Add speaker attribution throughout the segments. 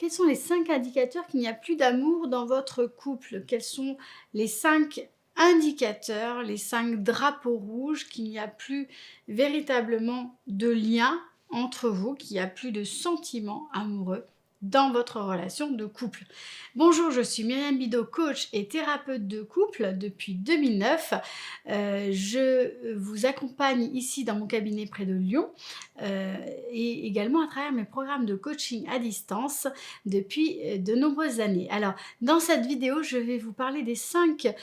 Speaker 1: Quels sont les 5 indicateurs qu'il n'y a plus d'amour dans votre couple? Quels sont les 5 indicateurs, les 5 drapeaux rouges qu'il n'y a plus véritablement de lien entre vous, qu'il n'y a plus de sentiments amoureux dans votre relation de couple? Bonjour, je suis Myriam Bidot, coach et thérapeute de couple depuis 2009. Je vous accompagne ici dans mon cabinet près de Lyon et également à travers mes programmes de coaching à distance depuis de nombreuses années. Alors, dans cette vidéo, je vais vous parler des 5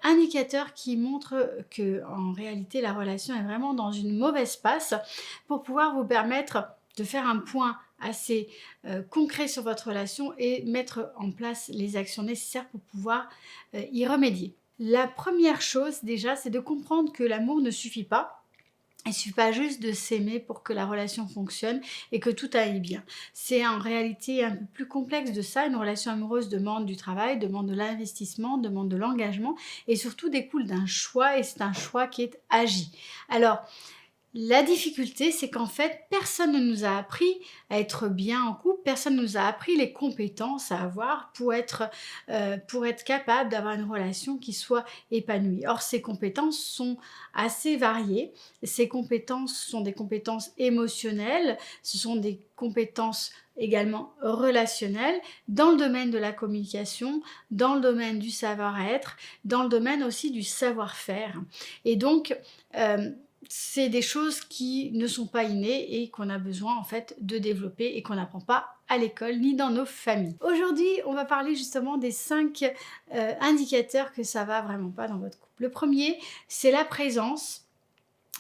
Speaker 1: indicateurs qui montrent que, en réalité, la relation est vraiment dans une mauvaise passe, pour pouvoir vous permettre de faire un point assez concret sur votre relation et mettre en place les actions nécessaires pour pouvoir y remédier. La première chose déjà, c'est de comprendre que l'amour ne suffit pas. Il ne suffit pas juste de s'aimer pour que la relation fonctionne et que tout aille bien. C'est en réalité un peu plus complexe de ça. Une relation amoureuse demande du travail, demande de l'investissement, demande de l'engagement et surtout découle d'un choix, et c'est un choix qui est agi. Alors, la difficulté, c'est qu'en fait, personne ne nous a appris à être bien en couple, personne ne nous a appris les compétences à avoir pour être capable d'avoir une relation qui soit épanouie. Or, ces compétences sont assez variées. Ces compétences sont des compétences émotionnelles, ce sont des compétences également relationnelles, dans le domaine de la communication, dans le domaine du savoir-être, dans le domaine aussi du savoir-faire. Et donc, c'est des choses qui ne sont pas innées et qu'on a besoin en fait de développer et qu'on n'apprend pas à l'école ni dans nos familles. Aujourd'hui, on va parler justement des 5 indicateurs que ça va vraiment pas dans votre couple. Le premier, c'est la présence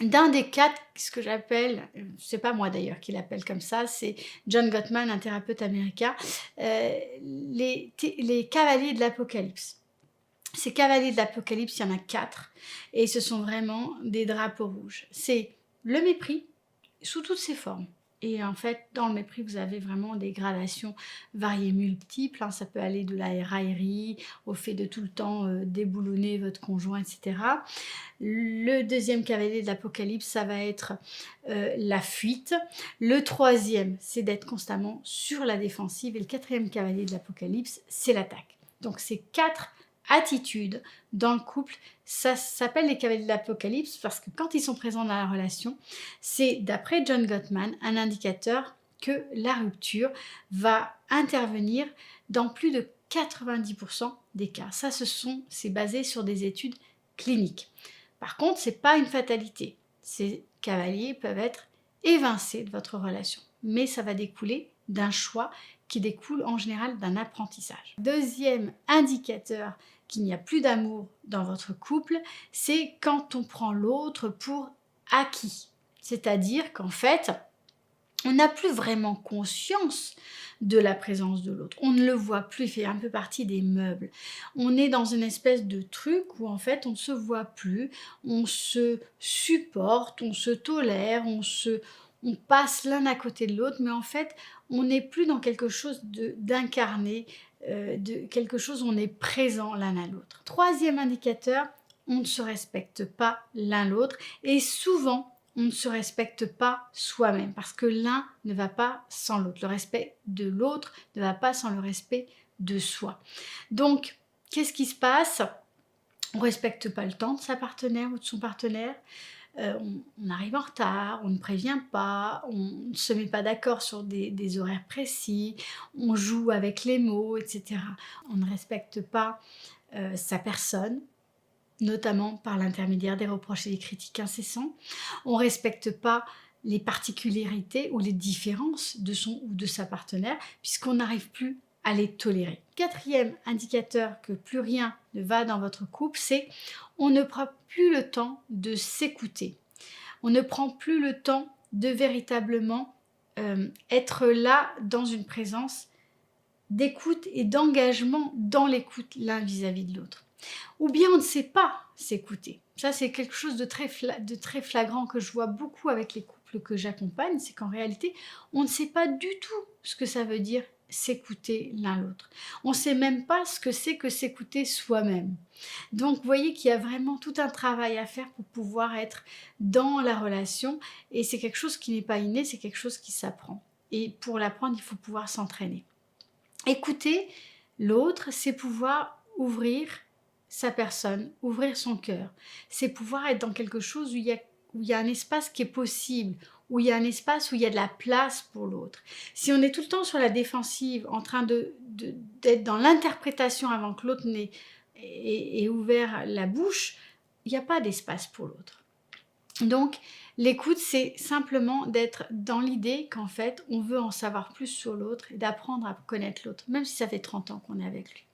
Speaker 1: d'un des 4, ce que j'appelle, c'est pas moi d'ailleurs qui l'appelle comme ça, c'est John Gottman, un thérapeute américain, les cavaliers de l'Apocalypse. Ces cavaliers de l'Apocalypse, il y en a 4 et ce sont vraiment des drapeaux rouges. C'est le mépris sous toutes ses formes. Et en fait, dans le mépris, vous avez vraiment des gradations variées, multiples. Ça peut aller de la raillerie au fait de tout le temps déboulonner votre conjoint, etc. Le deuxième cavalier de l'Apocalypse, ça va être la fuite. Le troisième, c'est d'être constamment sur la défensive. Et le quatrième cavalier de l'Apocalypse, c'est l'attaque. Donc ces 4 attitudes dans le couple, ça s'appelle les cavaliers de l'Apocalypse parce que quand ils sont présents dans la relation, c'est d'après John Gottman un indicateur que la rupture va intervenir dans plus de 90% des cas. Ça, c'est basé sur des études cliniques. Par contre, ce n'est pas une fatalité. Ces cavaliers peuvent être évincés de votre relation, mais ça va découler d'un choix qui découle en général d'un apprentissage. Deuxième indicateur qu'il n'y a plus d'amour dans votre couple, c'est quand on prend l'autre pour acquis. C'est-à-dire qu'en fait, on n'a plus vraiment conscience de la présence de l'autre. On ne le voit plus, il fait un peu partie des meubles. On est dans une espèce de truc où en fait on ne se voit plus, on se supporte, on se tolère, on passe l'un à côté de l'autre, mais en fait on n'est plus dans quelque chose d'incarné, de quelque chose où on est présent l'un à l'autre. Troisième indicateur, on ne se respecte pas l'un l'autre et souvent on ne se respecte pas soi-même parce que l'un ne va pas sans l'autre. Le respect de l'autre ne va pas sans le respect de soi. Donc, qu'est-ce qui se passe? On ne respecte pas le temps de sa partenaire ou de son partenaire. On arrive en retard, on ne prévient pas, on ne se met pas d'accord sur des horaires précis, on joue avec les mots, etc. On ne respecte pas sa personne, notamment par l'intermédiaire des reproches et des critiques incessants. On ne respecte pas les particularités ou les différences de son ou de sa partenaire, puisqu'on n'arrive plus à les tolérer. Quatrième indicateur que plus rien ne va dans votre couple, c'est on ne prend plus le temps de s'écouter. On ne prend plus le temps de véritablement être là dans une présence d'écoute et d'engagement dans l'écoute l'un vis-à-vis de l'autre. Ou bien on ne sait pas s'écouter. Ça, c'est quelque chose de très flagrant que je vois beaucoup avec les couples que j'accompagne, c'est qu'en réalité, on ne sait pas du tout ce que ça veut dire s'écouter l'un l'autre. On ne sait même pas ce que c'est que s'écouter soi-même. Donc, vous voyez qu'il y a vraiment tout un travail à faire pour pouvoir être dans la relation et c'est quelque chose qui n'est pas inné, c'est quelque chose qui s'apprend. Et pour l'apprendre, il faut pouvoir s'entraîner. Écouter l'autre, c'est pouvoir ouvrir sa personne, ouvrir son cœur. C'est pouvoir être dans quelque chose où il y a un espace qui est possible, où il y a un espace où il y a de la place pour l'autre. Si on est tout le temps sur la défensive, en train d'être dans l'interprétation avant que l'autre ait ouvert la bouche, il n'y a pas d'espace pour l'autre. Donc, l'écoute, c'est simplement d'être dans l'idée qu'en fait, on veut en savoir plus sur l'autre et d'apprendre à connaître l'autre, même si ça fait 30 ans qu'on est avec lui.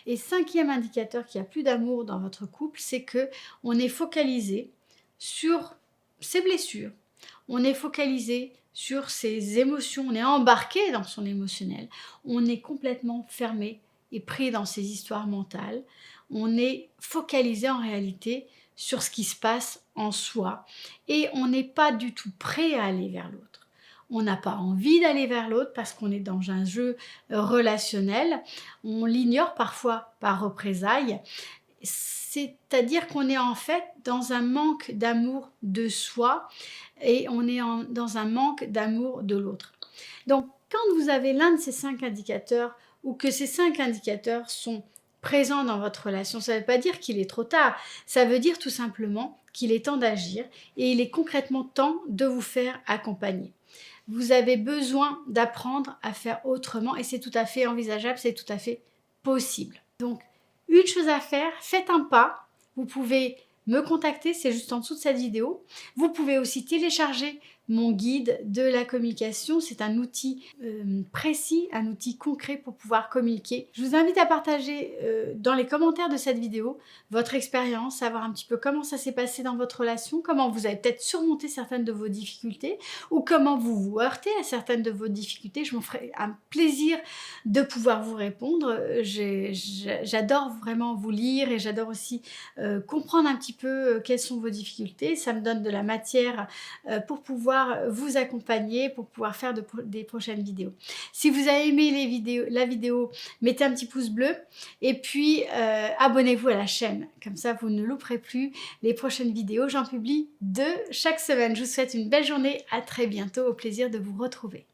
Speaker 1: Et 5e indicateur qu'il n'y a plus d'amour dans votre couple, c'est que on est focalisé sur ses blessures, on est focalisé sur ses émotions, on est embarqué dans son émotionnel, on est complètement fermé et pris dans ses histoires mentales, on est focalisé en réalité sur ce qui se passe en soi et on n'est pas du tout prêt à aller vers l'autre. On n'a pas envie d'aller vers l'autre parce qu'on est dans un jeu relationnel, on l'ignore parfois par représailles, c'est-à-dire qu'on est en fait dans un manque d'amour de soi et on est dans un manque d'amour de l'autre. Donc quand vous avez l'un de ces 5 indicateurs ou que ces 5 indicateurs sont présent dans votre relation, ça ne veut pas dire qu'il est trop tard, ça veut dire tout simplement qu'il est temps d'agir et il est concrètement temps de vous faire accompagner. Vous avez besoin d'apprendre à faire autrement et c'est tout à fait envisageable, c'est tout à fait possible. Donc, une chose à faire, faites un pas, vous pouvez me contacter, c'est juste en dessous de cette vidéo. Vous pouvez aussi télécharger mon guide de la communication. C'est un outil précis, un outil concret pour pouvoir communiquer. Je vous invite à partager dans les commentaires de cette vidéo votre expérience, savoir un petit peu comment ça s'est passé dans votre relation, comment vous avez peut-être surmonté certaines de vos difficultés ou comment vous vous heurtez à certaines de vos difficultés. Je m'en ferai un plaisir de pouvoir vous répondre. J'adore vraiment vous lire et j'adore aussi comprendre un petit peu quelles sont vos difficultés. Ça me donne de la matière pour pouvoir vous accompagner, pour pouvoir faire des prochaines vidéos. Si vous avez aimé la vidéo, mettez un petit pouce bleu et puis abonnez-vous à la chaîne. Comme ça, vous ne louperez plus les prochaines vidéos. J'en publie 2 chaque semaine. Je vous souhaite une belle journée. À très bientôt. Au plaisir de vous retrouver.